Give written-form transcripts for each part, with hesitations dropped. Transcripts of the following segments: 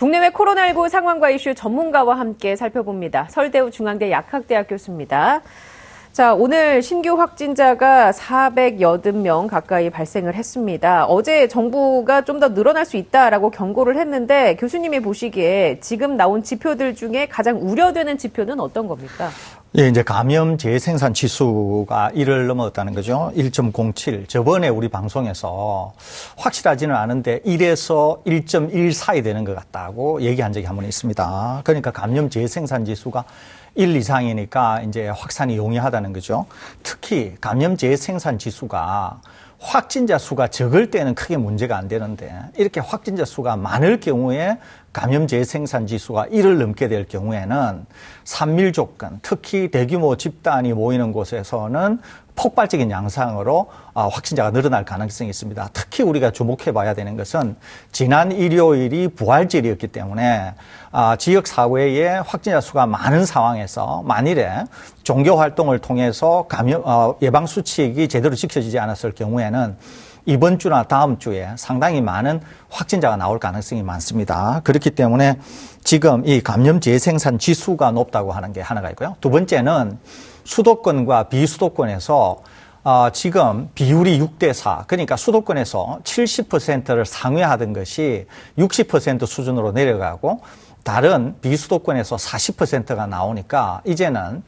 국내외 코로나19 상황과 이슈 전문가와 함께 살펴봅니다. 서울대우 중앙대 약학대학 교수입니다. 자, 오늘 신규 확진자가 480명 가까이 발생을 했습니다. 어제 정부가 좀 더 늘어날 수 있다라고 경고를 했는데 교수님이 보시기에 지금 나온 지표들 중에 가장 우려되는 지표는 어떤 겁니까? 예, 이제 감염 재생산 지수가 1을 넘었다는 거죠. 1.07. 저번에 우리 방송에서 확실하지는 않은데 1에서 1.1 사이 되는 것 같다고 얘기한 적이 한 번 있습니다. 그러니까 감염 재생산 지수가 1 이상이니까 이제 확산이 용이하다는 거죠. 특히 감염 재생산 지수가 확진자 수가 적을 때는 크게 문제가 안 되는데 이렇게 확진자 수가 많을 경우에 감염 재생산 지수가 1을 넘게 될 경우에는 산밀 조건, 특히 대규모 집단이 모이는 곳에서는 폭발적인 양상으로 확진자가 늘어날 가능성이 있습니다. 특히 우리가 주목해 봐야 되는 것은 지난 일요일이 부활절이었기 때문에 지역 사회에 확진자 수가 많은 상황에서 만일에 종교 활동을 통해서 감염 예방 수칙이 제대로 지켜지지 않았을 경우에는 이번 주나 다음 주에 상당히 많은 확진자가 나올 가능성이 많습니다. 그렇기 때문에 지금 이 감염 재생산 지수가 높다고 하는 게 하나가 있고요. 두 번째는 수도권과 비수도권에서 지금 비율이 6대 4, 그러니까 수도권에서 70%를 상회하던 것이 60% 수준으로 내려가고 다른 비수도권에서 40%가 나오니까 이제는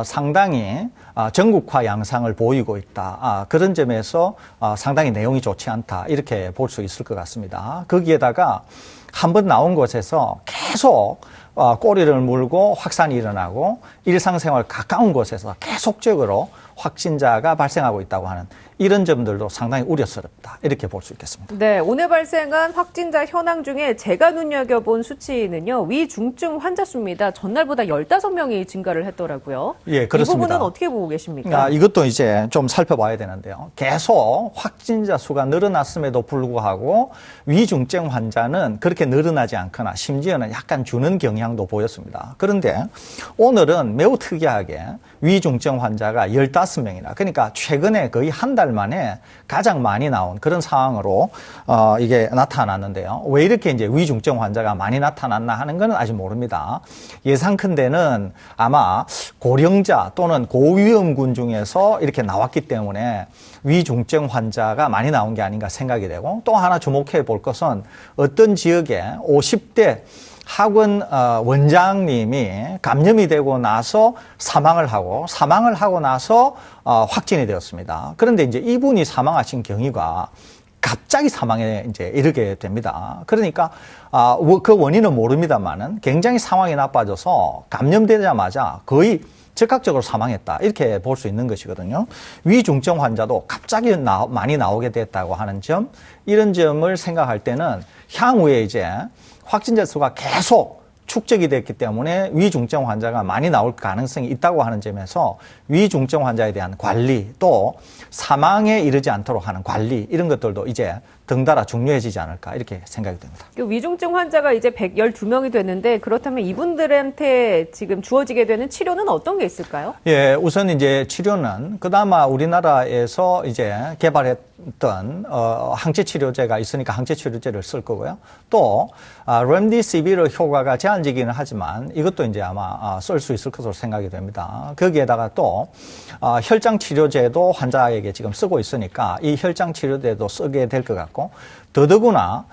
상당히 전국화 양상을 보이고 있다. 그런 점에서 상당히 내용이 좋지 않다. 이렇게 볼 수 있을 것 같습니다. 거기에다가 한번 나온 곳에서 계속 꼬리를 물고 확산이 일어나고 일상생활 가까운 곳에서 계속적으로 확진자가 발생하고 있다고 하는 이런 점들도 상당히 우려스럽다. 이렇게 볼 수 있겠습니다. 네, 오늘 발생한 확진자 현황 중에 제가 눈여겨본 수치는요. 위중증 환자 수입니다. 전날보다 15명이 증가를 했더라고요. 예, 그렇습니다. 이 부분은 어떻게 보고 계십니까? 이것도 이제 좀 살펴봐야 되는데요. 계속 확진자 수가 늘어났음에도 불구하고 위중증 환자는 그렇게 늘어나지 않거나 심지어는 약간 주는 경향도 보였습니다. 그런데 오늘은 매우 특이하게 위중증 환자가 15명이나 그러니까 최근에 거의 한 달 만에 가장 많이 나온 그런 상황으로 이게 나타났는데요. 왜 이렇게 이제 위중증 환자가 많이 나타났나 하는 건 아직 모릅니다. 예상컨대는 아마 고령자 또는 고위험군 중에서 이렇게 나왔기 때문에 위중증 환자가 많이 나온 게 아닌가 생각이 되고 또 하나 주목해 볼 것은 어떤 지역에 50대 학원 원장님이 감염이 되고 나서 사망을 하고 나서 확진이 되었습니다. 그런데 이제 이분이 사망하신 경위가 갑자기 사망에 이제 이르게 됩니다. 그러니까 그 원인은 모릅니다만은 굉장히 상황이 나빠져서 감염되자마자 거의 즉각적으로 사망했다. 이렇게 볼 수 있는 것이거든요. 위중증 환자도 갑자기 많이 나오게 됐다고 하는 점, 이런 점을 생각할 때는 향후에 이제 확진자 수가 계속 축적이 됐기 때문에 위중증 환자가 많이 나올 가능성이 있다고 하는 점에서 위중증 환자에 대한 관리 또 사망에 이르지 않도록 하는 관리 이런 것들도 이제 덩달아 중요해지지 않을까 이렇게 생각이 됩니다. 위중증 환자가 이제 112명이 됐는데 그렇다면 이분들한테 지금 주어지게 되는 치료는 어떤 게 있을까요? 예, 우선 이제 치료는 그나마 우리나라에서 이제 개발했던 항체 치료제가 있으니까 항체 치료제를 쓸 거고요. 또 렘디시비르 효과가 제한적이긴 하지만 이것도 이제 아마 쓸 수 있을 것으로 생각이 됩니다. 거기에다가 또 혈장 치료제도 환자에게 지금 쓰고 있으니까 이 혈장 치료제도 쓰게 될 것 같고 더더구나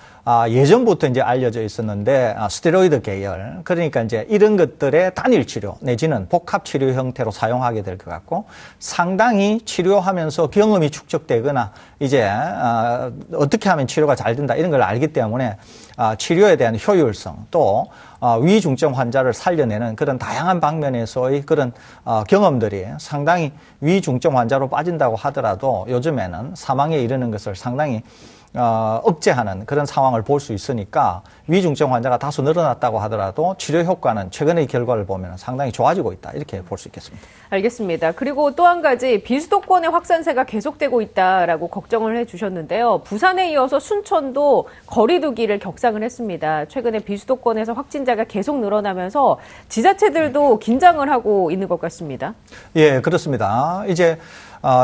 예전부터 이제 알려져 있었는데 스테로이드 계열 그러니까 이제 이런 것들의 단일 치료 내지는 복합 치료 형태로 사용하게 될 것 같고 상당히 치료하면서 경험이 축적되거나 이제 어떻게 하면 치료가 잘 된다 이런 걸 알기 때문에 치료에 대한 효율성 또 위중증 환자를 살려내는 그런 다양한 방면에서의 그런 경험들이 상당히 위중증 환자로 빠진다고 하더라도 요즘에는 사망에 이르는 것을 상당히 억제하는 그런 상황을 볼 수 있으니까 위중증 환자가 다소 늘어났다고 하더라도 치료 효과는 최근의 결과를 보면 상당히 좋아지고 있다 이렇게 볼 수 있겠습니다. 알겠습니다. 그리고 또 한 가지 비수도권의 확산세가 계속되고 있다라고 걱정을 해주셨는데요. 부산에 이어서 순천도 거리두기를 격상을 했습니다. 최근에 비수도권에서 확진자가 계속 늘어나면서 지자체들도 긴장을 하고 있는 것 같습니다. 예, 그렇습니다. 이제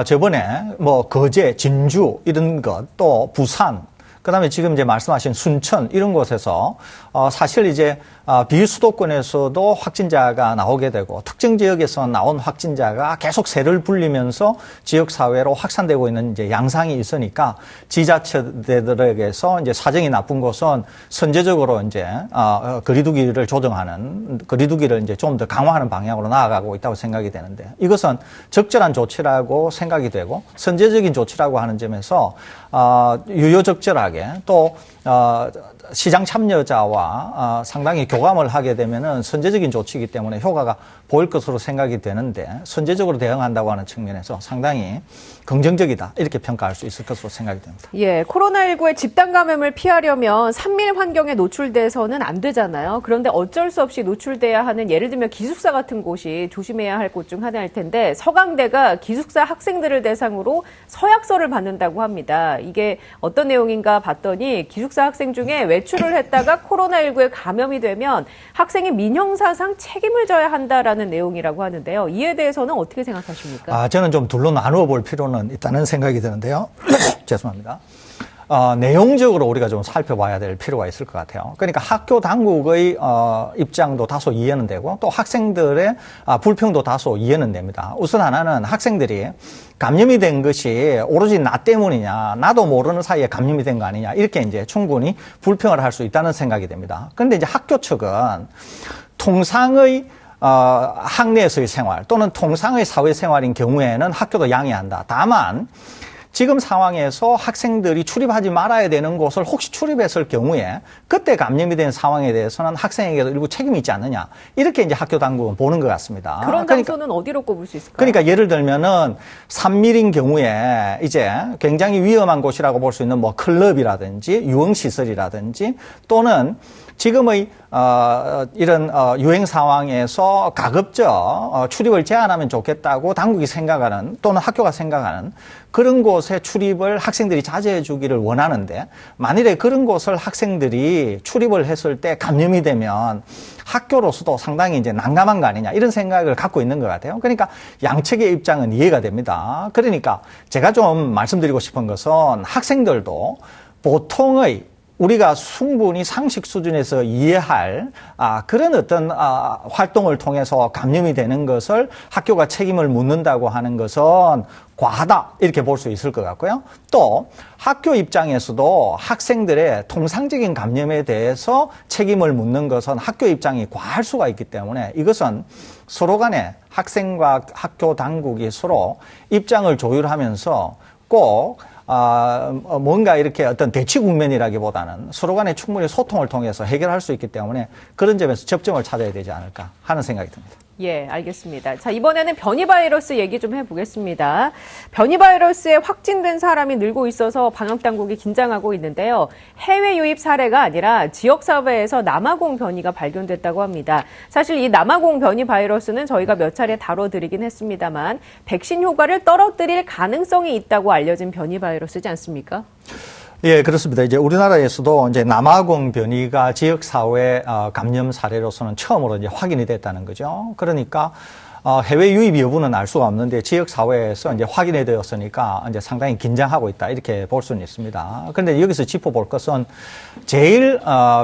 저번에 거제, 진주 이런 것 또 부산 그다음에 지금 이제 말씀하신 순천 이런 곳에서 사실 이제 비수도권에서도 확진자가 나오게 되고 특정 지역에서 나온 확진자가 계속 새를 불리면서 지역 사회로 확산되고 있는 이제 양상이 있으니까 지자체들에게서 이제 사정이 나쁜 곳은 선제적으로 이제 거리두기를 조정하는 거리두기를 이제 좀 더 강화하는 방향으로 나아가고 있다고 생각이 되는데 이것은 적절한 조치라고 생각이 되고 선제적인 조치라고 하는 점에서 유효적절하게 또 시장 참여자와 상당히 교감을 하게 되면은 선제적인 조치이기 때문에 효과가 보일 것으로 생각이 되는데 선제적으로 대응한다고 하는 측면에서 상당히 긍정적이다 이렇게 평가할 수 있을 것으로 생각이 됩니다. 예, 코로나19의 집단 감염을 피하려면 산밀 환경에 노출돼서는 안 되잖아요. 그런데 어쩔 수 없이 노출돼야 하는 예를 들면 기숙사 같은 곳이 조심해야 할 곳 중 하나일 텐데 서강대가 기숙사 학생들을 대상으로 서약서를 받는다고 합니다. 이게 어떤 내용인가 봤더니 기숙사 학생 중에 외출을 했다가 코로나19에 감염이 되면 학생이 민형사상 책임을 져야 한다라는 내용이라고 하는데요. 이에 대해서는 어떻게 생각하십니까? 저는 좀 둘로 나누어 볼 필요는 있다는 생각이 드는데요. 죄송합니다. 내용적으로 우리가 좀 살펴봐야 될 필요가 있을 것 같아요. 그러니까 학교 당국의 입장도 다소 이해는 되고 또 학생들의 불평도 다소 이해는 됩니다. 우선 하나는 학생들이 감염이 된 것이 오로지 나 때문이냐, 나도 모르는 사이에 감염이 된 거 아니냐 이렇게 이제 충분히 불평을 할 수 있다는 생각이 됩니다. 그런데 이제 학교 측은 통상의 학내에서의 생활 또는 통상의 사회생활인 경우에는 학교도 양해한다. 다만 지금 상황에서 학생들이 출입하지 말아야 되는 곳을 혹시 출입했을 경우에 그때 감염이 된 상황에 대해서는 학생에게도 일부 책임이 있지 않느냐. 이렇게 이제 학교 당국은 보는 것 같습니다. 그런 장소는 어디로 꼽을 수 있을까요? 그러니까 예를 들면은 산밀인 경우에 이제 굉장히 위험한 곳이라고 볼 수 있는 뭐 클럽이라든지 유흥시설이라든지 또는 지금의 이런 유행 상황에서 가급적 출입을 제한하면 좋겠다고 당국이 생각하는 또는 학교가 생각하는 그런 곳에 출입을 학생들이 자제해 주기를 원하는데 만일에 그런 곳을 학생들이 출입을 했을 때 감염이 되면 학교로서도 상당히 이제 난감한 거 아니냐 이런 생각을 갖고 있는 것 같아요. 그러니까 양측의 입장은 이해가 됩니다. 그러니까 제가 좀 말씀드리고 싶은 것은 학생들도 보통의 우리가 충분히 상식 수준에서 이해할 그런 어떤 활동을 통해서 감염이 되는 것을 학교가 책임을 묻는다고 하는 것은 과하다 이렇게 볼 수 있을 것 같고요. 또 학교 입장에서도 학생들의 통상적인 감염에 대해서 책임을 묻는 것은 학교 입장이 과할 수가 있기 때문에 이것은 서로 간에 학생과 학교 당국이 서로 입장을 조율하면서 꼭 뭔가 이렇게 어떤 대치 국면이라기보다는 서로 간에 충분히 소통을 통해서 해결할 수 있기 때문에 그런 점에서 접점을 찾아야 되지 않을까 하는 생각이 듭니다. 예, 알겠습니다. 자, 이번에는 변이 바이러스 얘기 좀 해보겠습니다. 변이 바이러스에 확진된 사람이 늘고 있어서 방역 당국이 긴장하고 있는데요. 해외 유입 사례가 아니라 지역 사회에서 남아공 변이가 발견됐다고 합니다. 사실 이 남아공 변이 바이러스는 저희가 몇 차례 다뤄드리긴 했습니다만 백신 효과를 떨어뜨릴 가능성이 있다고 알려진 변이 바이러스지 않습니까? 예, 그렇습니다. 이제 우리나라에서도 이제 남아공 변이가 지역사회 감염 사례로서는 처음으로 이제 확인이 됐다는 거죠. 그러니까 해외 유입 여부는 알 수가 없는데 지역 사회에서 이제 확인이 되었으니까 이제 상당히 긴장하고 있다 이렇게 볼 수는 있습니다. 그런데 여기서 짚어볼 것은 제일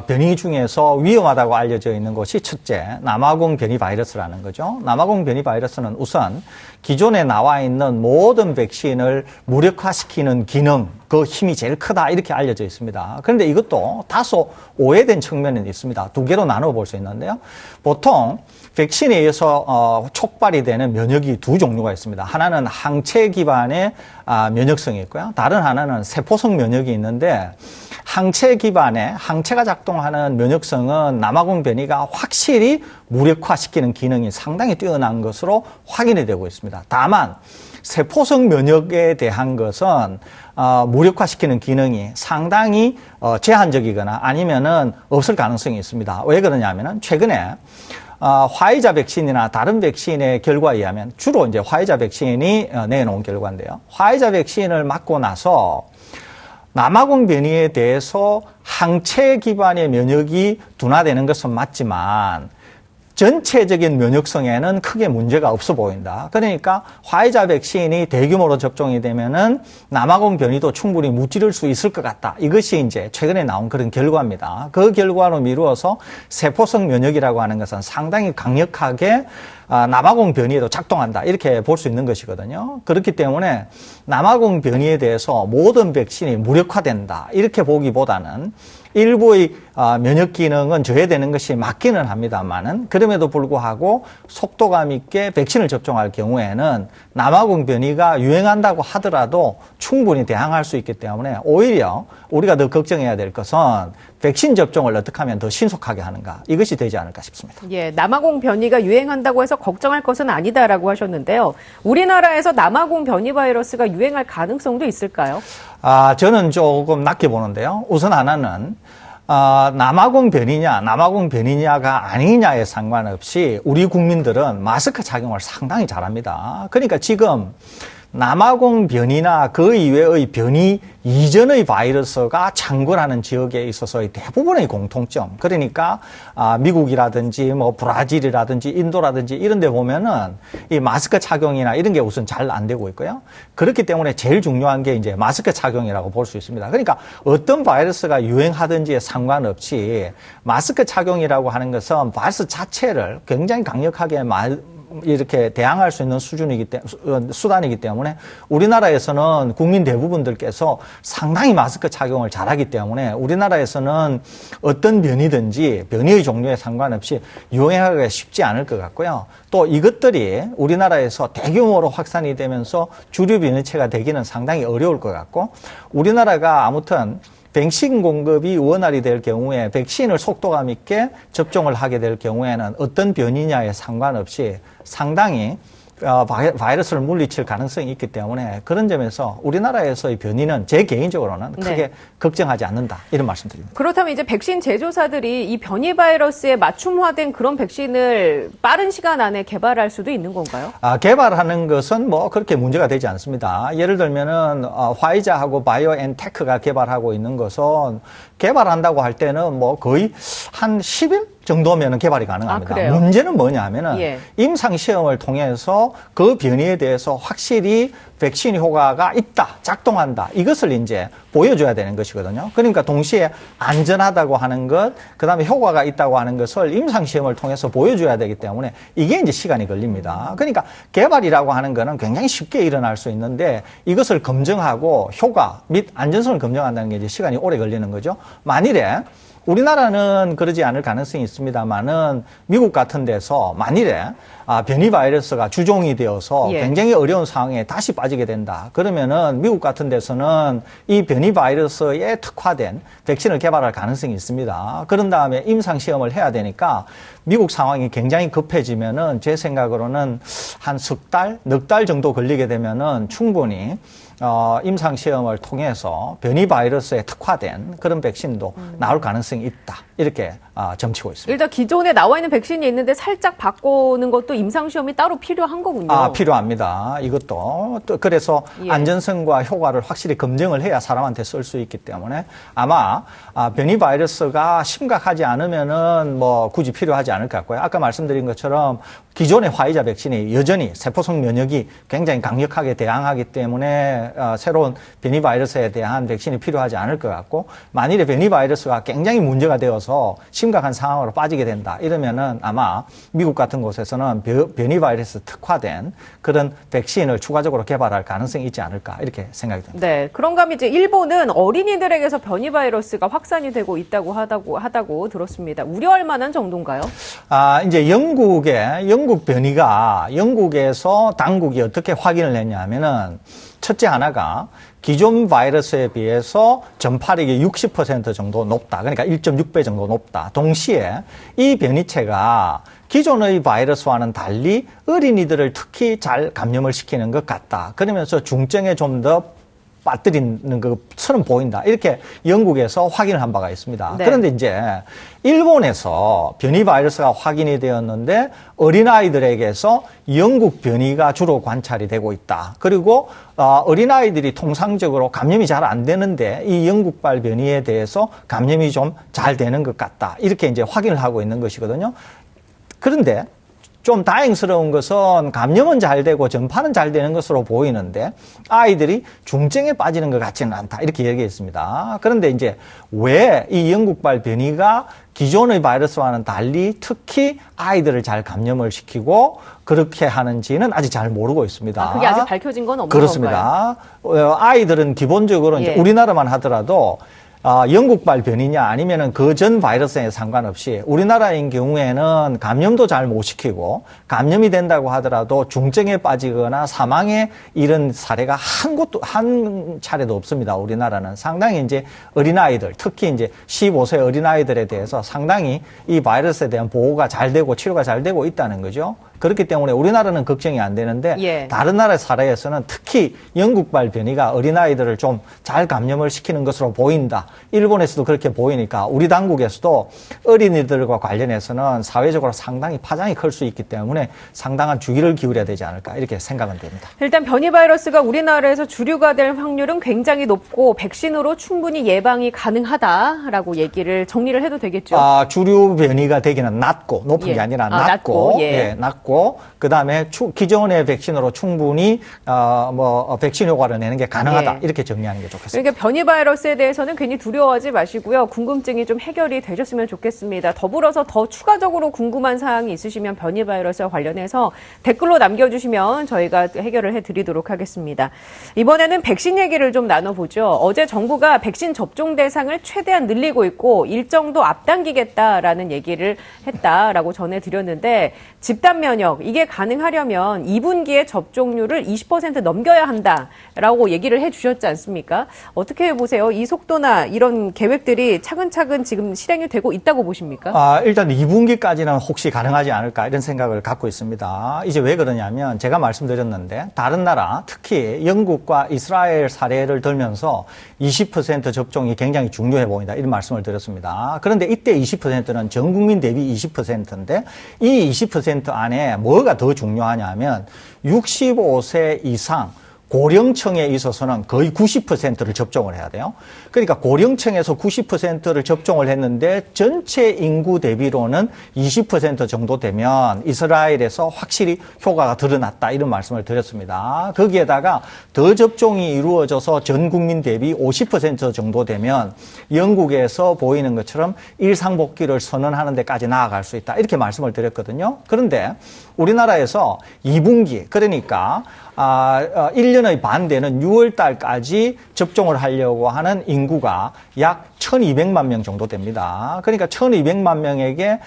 변이 중에서 위험하다고 알려져 있는 것이 첫째 남아공 변이 바이러스라는 거죠. 남아공 변이 바이러스는 우선 기존에 나와 있는 모든 백신을 무력화시키는 기능, 그 힘이 제일 크다 이렇게 알려져 있습니다. 그런데 이것도 다소 오해된 측면은 있습니다. 두 개로 나눠 볼 수 있는데요. 보통 백신에 의해서 촉발이 되는 면역이 두 종류가 있습니다. 하나는 항체 기반의 면역성이 있고요. 다른 하나는 세포성 면역이 있는데 항체 기반의 항체가 작동하는 면역성은 남아공 변이가 확실히 무력화시키는 기능이 상당히 뛰어난 것으로 확인이 되고 있습니다. 다만 세포성 면역에 대한 것은 무력화시키는 기능이 상당히 제한적이거나 아니면은 없을 가능성이 있습니다. 왜 그러냐면은 최근에 화이자 백신이나 다른 백신의 결과에 의하면 주로 이제 화이자 백신이 내놓은 결과인데요. 화이자 백신을 맞고 나서 남아공 변이에 대해서 항체 기반의 면역이 둔화되는 것은 맞지만 전체적인 면역성에는 크게 문제가 없어 보인다. 그러니까 화이자 백신이 대규모로 접종이 되면은 남아공 변이도 충분히 무찌를 수 있을 것 같다. 이것이 이제 최근에 나온 그런 결과입니다. 그 결과로 미루어서 세포성 면역이라고 하는 것은 상당히 강력하게 남아공 변이에도 작동한다. 이렇게 볼 수 있는 것이거든요. 그렇기 때문에 남아공 변이에 대해서 모든 백신이 무력화된다. 이렇게 보기보다는 일부의 면역 기능은 저해되는 것이 맞기는 합니다만은 그럼에도 불구하고 속도감 있게 백신을 접종할 경우에는 남아공 변이가 유행한다고 하더라도 충분히 대항할 수 있기 때문에 오히려 우리가 더 걱정해야 될 것은 백신 접종을 어떻게 하면 더 신속하게 하는가 이것이 되지 않을까 싶습니다. 예, 남아공 변이가 유행한다고 해서 걱정할 것은 아니다라고 하셨는데요. 우리나라에서 남아공 변이 바이러스가 유행할 가능성도 있을까요? 저는 조금 낮게 보는데요. 우선 하나는 남아공 변이냐가 아니냐에 상관없이 우리 국민들은 마스크 착용을 상당히 잘합니다. 그러니까 지금 남아공 변이나 그 이외의 변이 이전의 바이러스가 창궐하는 지역에 있어서의 대부분의 공통점. 그러니까 미국이라든지 뭐 브라질이라든지 인도라든지 이런 데 보면은 이 마스크 착용이나 이런 게 우선 잘 안 되고 있고요. 그렇기 때문에 제일 중요한 게 이제 마스크 착용이라고 볼 수 있습니다. 그러니까 어떤 바이러스가 유행하든지에 상관없이 마스크 착용이라고 하는 것은 바이러스 자체를 굉장히 강력하게 이렇게 대항할 수 있는 수단이기 때문에 우리나라에서는 국민 대부분들께서 상당히 마스크 착용을 잘하기 때문에 우리나라에서는 어떤 변이든지 변이의 종류에 상관없이 유행하기가 쉽지 않을 것 같고요. 또 이것들이 우리나라에서 대규모로 확산이 되면서 주류 변이체가 되기는 상당히 어려울 것 같고 우리나라가 아무튼 백신 공급이 원활히 될 경우에 백신을 속도감 있게 접종을 하게 될 경우에는 어떤 변이냐에 상관없이 상당히 바이러스를 물리칠 가능성이 있기 때문에 그런 점에서 우리나라에서의 변이는 제 개인적으로는 크게 걱정하지 않는다 이런 말씀드립니다. 그렇다면 이제 백신 제조사들이 이 변이 바이러스에 맞춤화된 그런 백신을 빠른 시간 안에 개발할 수도 있는 건가요? 개발하는 것은 뭐 그렇게 문제가 되지 않습니다. 예를 들면은 화이자하고 바이오엔테크가 개발하고 있는 것은 개발한다고 할 때는 뭐 거의 한 10일 정도면 개발이 가능합니다. 문제는 뭐냐 하면은 임상 시험을 통해서 그 변이에 대해서 확실히 백신 효과가 있다, 작동한다. 이것을 이제 보여줘야 되는 것이거든요. 그러니까 동시에 안전하다고 하는 것, 그 다음에 효과가 있다고 하는 것을 임상 시험을 통해서 보여줘야 되기 때문에 이게 이제 시간이 걸립니다. 그러니까 개발이라고 하는 거는 굉장히 쉽게 일어날 수 있는데 이것을 검증하고 효과 및 안전성을 검증한다는 게 이제 시간이 오래 걸리는 거죠. 만일에 우리나라는 그러지 않을 가능성이 있습니다만은 미국 같은 데서 만일에 변이 바이러스가 주종이 되어서 굉장히 어려운 상황에 다시 빠지게 된다. 그러면은 미국 같은 데서는 이 변이 바이러스에 특화된 백신을 개발할 가능성이 있습니다. 그런 다음에 임상 시험을 해야 되니까 미국 상황이 굉장히 급해지면은 제 생각으로는 한 석 달, 넉 달 정도 걸리게 되면은 충분히 임상 시험을 통해서 변이 바이러스에 특화된 그런 백신도 나올 가능성이 있다. 이렇게 점치고 있습니다. 일단 기존에 나와 있는 백신이 있는데 살짝 바꾸는 것도 임상 시험이 따로 필요한 거군요. 필요합니다. 이것도 그래서 안전성과 효과를 확실히 검증을 해야 사람한테 쓸 수 있기 때문에 아마 변이 바이러스가 심각하지 않으면은 뭐 굳이 필요하지 않을 것 같고요. 아까 말씀드린 것처럼 기존의 화이자 백신이 여전히 세포성 면역이 굉장히 강력하게 대항하기 때문에 새로운 변이 바이러스에 대한 백신이 필요하지 않을 것 같고 만일에 변이 바이러스가 굉장히 문제가 되어서 심각한 상황으로 빠지게 된다. 이러면은 아마 미국 같은 곳에서는 변이 바이러스 특화된 그런 백신을 추가적으로 개발할 가능성이 있지 않을까 이렇게 생각이 듭니다. 네, 그런가 하면 이제 일본은 어린이들에게서 변이 바이러스가 확산이 되고 있다고 하다고 들었습니다. 우려할 만한 정도인가요? 이제 영국 변이가 영국에서 당국이 어떻게 확인을 했냐면은 첫째 하나가 기존 바이러스에 비해서 전파력이 60% 정도 높다. 그러니까 1.6배 정도 높다. 동시에 이 변이체가 기존의 바이러스와는 달리 어린이들을 특히 잘 감염을 시키는 것 같다. 그러면서 중증에 좀 더 빠뜨리는 것처럼 보인다. 이렇게 영국에서 확인을 한 바가 있습니다. 그런데 이제 일본에서 변이 바이러스가 확인이 되었는데 어린아이들에게서 영국 변이가 주로 관찰이 되고 있다. 그리고 어린아이들이 통상적으로 감염이 잘 안 되는데 이 영국발 변이에 대해서 감염이 좀 잘 되는 것 같다. 이렇게 이제 확인을 하고 있는 것이거든요. 그런데 좀 다행스러운 것은 감염은 잘 되고 전파는 잘 되는 것으로 보이는데 아이들이 중증에 빠지는 것 같지는 않다. 이렇게 얘기했습니다. 그런데 이제 왜 이 영국발 변이가 기존의 바이러스와는 달리 특히 아이들을 잘 감염을 시키고 그렇게 하는지는 아직 잘 모르고 있습니다. 그게 아직 밝혀진 건 없는 그렇습니다. 건가요? 아이들은 기본적으로 이제 우리나라만 하더라도 영국발 변이냐 아니면은 그 전 바이러스에 상관없이 우리나라인 경우에는 감염도 잘 못 시키고 감염이 된다고 하더라도 중증에 빠지거나 사망에 이른 사례가 한 차례도 없습니다. 우리나라는 상당히 이제 어린아이들, 특히 이제 15세 어린아이들에 대해서 상당히 이 바이러스에 대한 보호가 잘 되고 치료가 잘 되고 있다는 거죠. 그렇기 때문에 우리나라는 걱정이 안 되는데 다른 나라의 사례에서는 특히 영국발 변이가 어린아이들을 좀 잘 감염을 시키는 것으로 보인다. 일본에서도 그렇게 보이니까 우리 당국에서도 어린이들과 관련해서는 사회적으로 상당히 파장이 클 수 있기 때문에 상당한 주의를 기울여야 되지 않을까 이렇게 생각은 됩니다. 일단 변이 바이러스가 우리나라에서 주류가 될 확률은 굉장히 높고 백신으로 충분히 예방이 가능하다라고 얘기를 정리를 해도 되겠죠? 주류 변이가 되기는 낮고 높은 게 아니라 낮고 낮고 그다음에 기존의 백신으로 충분히 백신 효과를 내는 게 가능하다. 이렇게 정리하는 게 좋겠습니다. 그러니까 변이 바이러스에 대해서는 괜히 두려워하지 마시고요. 궁금증이 좀 해결이 되셨으면 좋겠습니다. 더불어서 더 추가적으로 궁금한 사항이 있으시면 변이 바이러스와 관련해서 댓글로 남겨주시면 저희가 해결을 해드리도록 하겠습니다. 이번에는 백신 얘기를 좀 나눠보죠. 어제 정부가 백신 접종 대상을 최대한 늘리고 있고 일정도 앞당기겠다라는 얘기를 했다라고 전해드렸는데 집단 면역 이게 가능하려면 2분기에 접종률을 20% 넘겨야 한다라고 얘기를 해주셨지 않습니까? 어떻게 보세요? 이 속도나 이런 계획들이 차근차근 지금 실행이 되고 있다고 보십니까? 일단 2분기까지는 혹시 가능하지 않을까 이런 생각을 갖고 있습니다. 이제 왜 그러냐면 제가 말씀드렸는데 다른 나라 특히 영국과 이스라엘 사례를 들면서 20% 접종이 굉장히 중요해 보인다 이런 말씀을 드렸습니다. 그런데 이때 20%는 전 국민 대비 20%인데 이 20% 안에 뭐가 더 중요하냐면 65세 이상 고령층에 있어서는 거의 90%를 접종을 해야 돼요. 그러니까 고령층에서 90%를 접종을 했는데 전체 인구 대비로는 20% 정도 되면 이스라엘에서 확실히 효과가 드러났다 이런 말씀을 드렸습니다. 거기에다가 더 접종이 이루어져서 전 국민 대비 50% 정도 되면 영국에서 보이는 것처럼 일상복귀를 선언하는 데까지 나아갈 수 있다 이렇게 말씀을 드렸거든요. 그런데 우리나라에서 2분기 그러니까 1년의 반 되는 6월 달까지 접종을 하려고 하는 인구가 약 1200만 명 정도 됩니다. 그러니까 1200만 명에게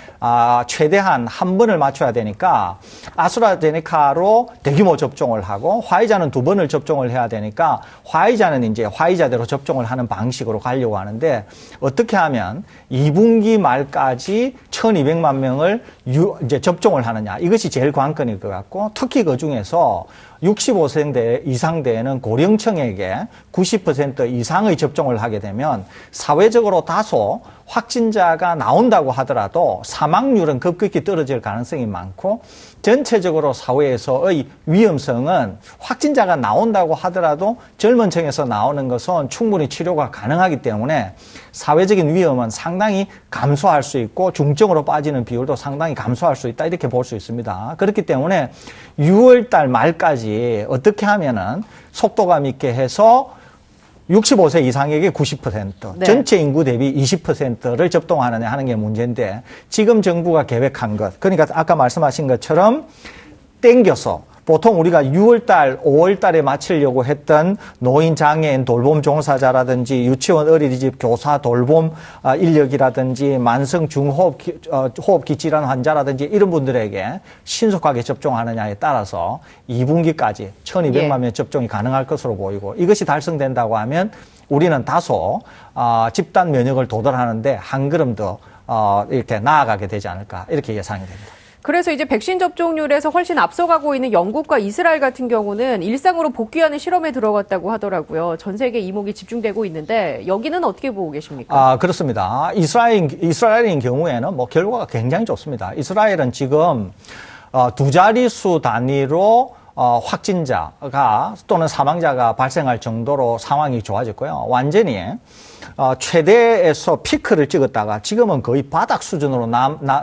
최대한 한 번을 맞춰야 되니까 아스트라제네카로 대규모 접종을 하고 화이자는 2번을 접종을 해야 되니까 화이자는 이제 화이자대로 접종을 하는 방식으로 가려고 하는데 어떻게 하면 2분기 말까지 1200만 명을 이제 접종을 하느냐 이것이 제일 관건일 것 같고 특히 그 중에서 65세 이상 되는 고령층에게 90% 이상의 접종을 하게 되면 사회적으로 다소 확진자가 나온다고 하더라도 사망률은 급격히 떨어질 가능성이 많고 전체적으로 사회에서의 위험성은 확진자가 나온다고 하더라도 젊은 층에서 나오는 것은 충분히 치료가 가능하기 때문에 사회적인 위험은 상당히 감소할 수 있고 중증으로 빠지는 비율도 상당히 감소할 수 있다 이렇게 볼 수 있습니다. 그렇기 때문에 6월 달 말까지 어떻게 하면은 속도감 있게 해서 65세 이상에게 90%, 전체 인구 대비 20%를 접종하느냐 하는 게 문제인데 지금 정부가 계획한 것, 그러니까 아까 말씀하신 것처럼 땡겨서 보통 우리가 6월달, 5월달에 마치려고 했던 노인, 장애인, 돌봄 종사자라든지 유치원, 어린이집 교사, 돌봄 인력이라든지 만성 호흡기 질환 환자라든지 이런 분들에게 신속하게 접종하느냐에 따라서 2분기까지 1200만 명 접종이 가능할 것으로 보이고 이것이 달성된다고 하면 우리는 다소 집단 면역을 도달하는데 한 걸음 더 이렇게 나아가게 되지 않을까 이렇게 예상이 됩니다. 그래서 이제 백신 접종률에서 훨씬 앞서가고 있는 영국과 이스라엘 같은 경우는 일상으로 복귀하는 실험에 들어갔다고 하더라고요. 전 세계 이목이 집중되고 있는데 여기는 어떻게 보고 계십니까? 그렇습니다. 이스라엘인 경우에는 뭐 결과가 굉장히 좋습니다. 이스라엘은 지금 2자릿수 단위로 확진자가 또는 사망자가 발생할 정도로 상황이 좋아졌고요. 완전히 최대에서 피크를 찍었다가 지금은 거의 바닥 수준으로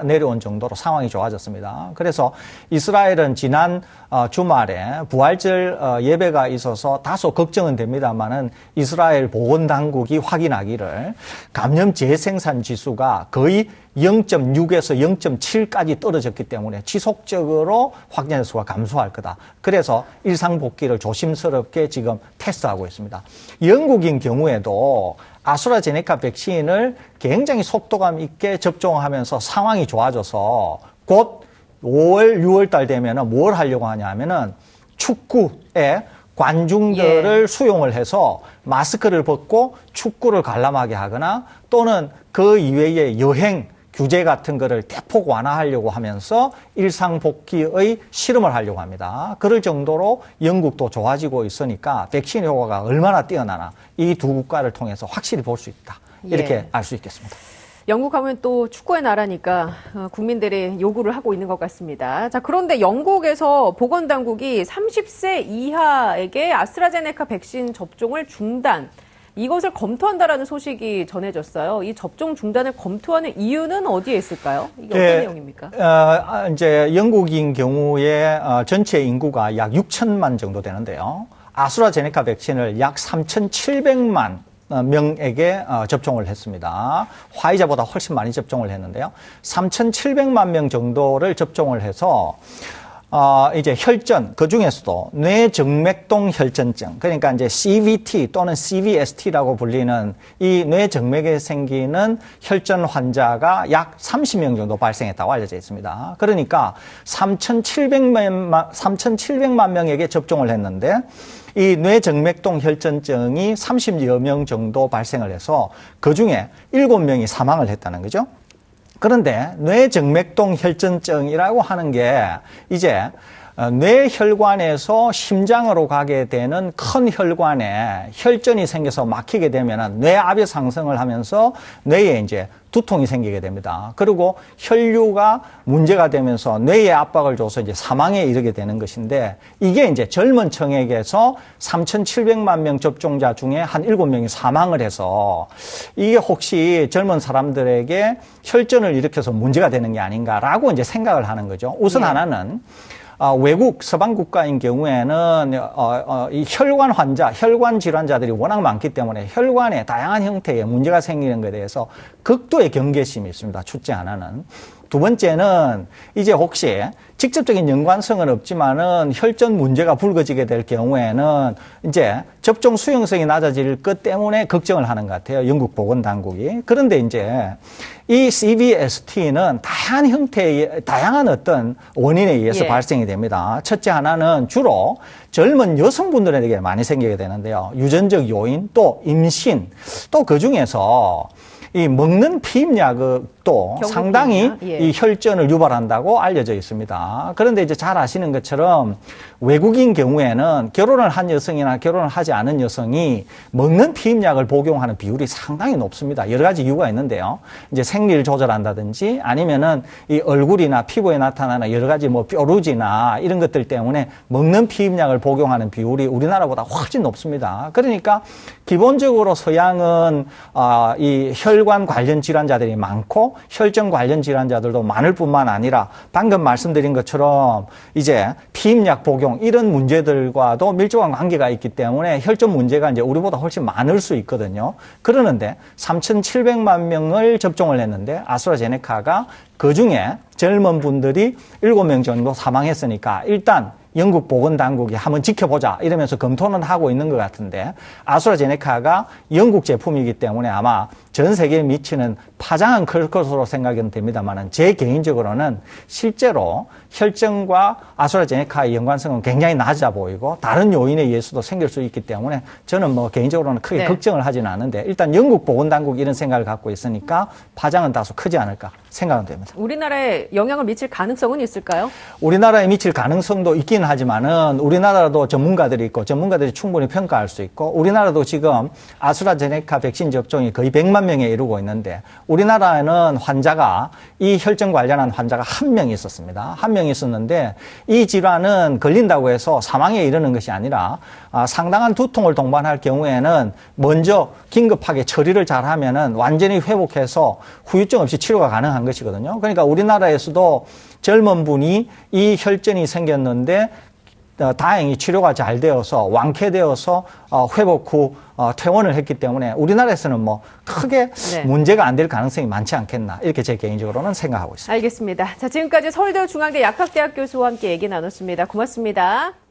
내려온 정도로 상황이 좋아졌습니다. 그래서 이스라엘은 지난 주말에 부활절 예배가 있어서 다소 걱정은 됩니다만은 이스라엘 보건당국이 확인하기를 감염 재생산 지수가 거의 0.6에서 0.7까지 떨어졌기 때문에 지속적으로 확진자 수가 감소할 거다. 그래서 일상복귀를 조심스럽게 지금 테스트하고 있습니다. 영국인 경우에도 아스트라제네카 백신을 굉장히 속도감 있게 접종하면서 상황이 좋아져서 곧 5월, 6월 달 되면은 뭘 하려고 하냐면은 축구에 관중들을 수용을 해서 마스크를 벗고 축구를 관람하게 하거나 또는 그 이외의 여행 규제 같은 거를 대폭 완화하려고 하면서 일상 복귀의 실험을 하려고 합니다. 그럴 정도로 영국도 좋아지고 있으니까 백신 효과가 얼마나 뛰어나나 이 두 국가를 통해서 확실히 볼 수 있다. 이렇게 알 수 있겠습니다. 영국 하면 또 축구의 나라니까 국민들이 요구를 하고 있는 것 같습니다. 자, 그런데 영국에서 보건당국이 30세 이하에게 아스트라제네카 백신 접종을 중단, 이것을 검토한다라는 소식이 전해졌어요. 이 접종 중단을 검토하는 이유는 어디에 있을까요? 이게 어떤 내용입니까? 이제 영국인 경우에 전체 인구가 약 6천만 정도 되는데요. 아스트라제네카 백신을 약 3,700만 명에게 접종을 했습니다. 화이자보다 훨씬 많이 접종을 했는데요. 3,700만 명 정도를 접종을 해서 이제 혈전, 그 중에서도 뇌정맥동 혈전증, 그러니까 이제 CVT 또는 CVST라고 불리는 이 뇌정맥에 생기는 혈전 환자가 약 30명 정도 발생했다고 알려져 있습니다. 그러니까 3,700만 명에게 접종을 했는데 이 뇌정맥동 혈전증이 30여 명 정도 발생을 해서 그 중에 7명이 사망을 했다는 거죠. 그런데 뇌정맥동 혈전증이라고 하는 게 이제 뇌혈관에서 심장으로 가게 되는 큰 혈관에 혈전이 생겨서 막히게 되면 뇌압이 상승을 하면서 뇌에 이제 두통이 생기게 됩니다. 그리고 혈류가 문제가 되면서 뇌에 압박을 줘서 이제 사망에 이르게 되는 것인데 이게 이제 젊은 층에게서 3,700만 명 접종자 중에 한 7명이 사망을 해서 이게 혹시 젊은 사람들에게 혈전을 일으켜서 문제가 되는 게 아닌가라고 이제 생각을 하는 거죠. 우선 하나는 외국 서방 국가인 경우에는 이 혈관 환자, 혈관 질환자들이 워낙 많기 때문에 혈관에 다양한 형태의 문제가 생기는 것에 대해서 극도의 경계심이 있습니다. 첫째 하나는. 두 번째는 이제 혹시 직접적인 연관성은 없지만은 혈전 문제가 불거지게 될 경우에는 이제 접종 수용성이 낮아질 것 때문에 걱정을 하는 것 같아요. 영국 보건당국이. 그런데 이제 이 CVST는 다양한 형태의, 다양한 어떤 원인에 의해서 발생이 됩니다. 첫째 하나는 주로 젊은 여성분들에게 많이 생기게 되는데요. 유전적 요인, 또 임신, 또 그 중에서 이 먹는 피임약도 상당히 이 혈전을 유발한다고 알려져 있습니다. 그런데 이제 잘 아시는 것처럼 외국인 경우에는 결혼을 한 여성이나 결혼을 하지 않은 여성이 먹는 피임약을 복용하는 비율이 상당히 높습니다. 여러 가지 이유가 있는데요. 이제 생리를 조절한다든지 아니면은 이 얼굴이나 피부에 나타나는 여러 가지 뭐 뾰루지나 이런 것들 때문에 먹는 피임약을 복용하는 비율이 우리나라보다 훨씬 높습니다. 그러니까 기본적으로 서양은 이 혈관 관련 질환자들이 많고 혈전 관련 질환자들도 많을 뿐만 아니라 방금 말씀드린 것처럼 이제 피임약 복용 이런 문제들과도 밀접한 관계가 있기 때문에 혈전 문제가 이제 우리보다 훨씬 많을 수 있거든요. 그러는데 3,700만 명을 접종을 했는데 아스트라제네카가 그 중에 젊은 분들이 7명 정도 사망했으니까 일단 영국 보건당국이 한번 지켜보자 이러면서 검토는 하고 있는 것 같은데 아스트라제네카가 영국 제품이기 때문에 아마 전 세계에 미치는 파장은 클 것으로 생각은 됩니다만 제 개인적으로는 실제로 혈전과 아스트라제네카의 연관성은 굉장히 낮아 보이고 다른 요인에 의해서도 생길 수 있기 때문에 저는 뭐 개인적으로는 크게 걱정을 하지는 않은데 일단 영국 보건당국이 이런 생각을 갖고 있으니까 파장은 다소 크지 않을까 생각은 됩니다. 우리나라에 영향을 미칠 가능성은 있을까요? 우리나라에 미칠 가능성도 있긴 있기는 하지만은 우리나라도 전문가들이 있고 전문가들이 충분히 평가할 수 있고 우리나라도 지금 아스트라제네카 백신 접종이 거의 100만 명에 이르고 있는데 우리나라에는 환자가 이 혈전 관련한 환자가 한 명 있었습니다. 한 명 있었는데 이 질환은 걸린다고 해서 사망에 이르는 것이 아니라 상당한 두통을 동반할 경우에는 먼저 긴급하게 처리를 잘하면은 완전히 회복해서 후유증 없이 치료가 가능한 것이거든요. 그러니까 우리나라에서도 젊은 분이 이 혈전이 생겼는데 다행히 치료가 잘 되어서 완쾌되어서 회복 후 퇴원을 했기 때문에 우리나라에서는 뭐 크게 네. 문제가 안 될 가능성이 많지 않겠나 이렇게 제 개인적으로는 생각하고 있습니다. 알겠습니다. 자, 지금까지 서울대 중앙대 약학대학 교수와 함께 얘기 나눴습니다. 고맙습니다.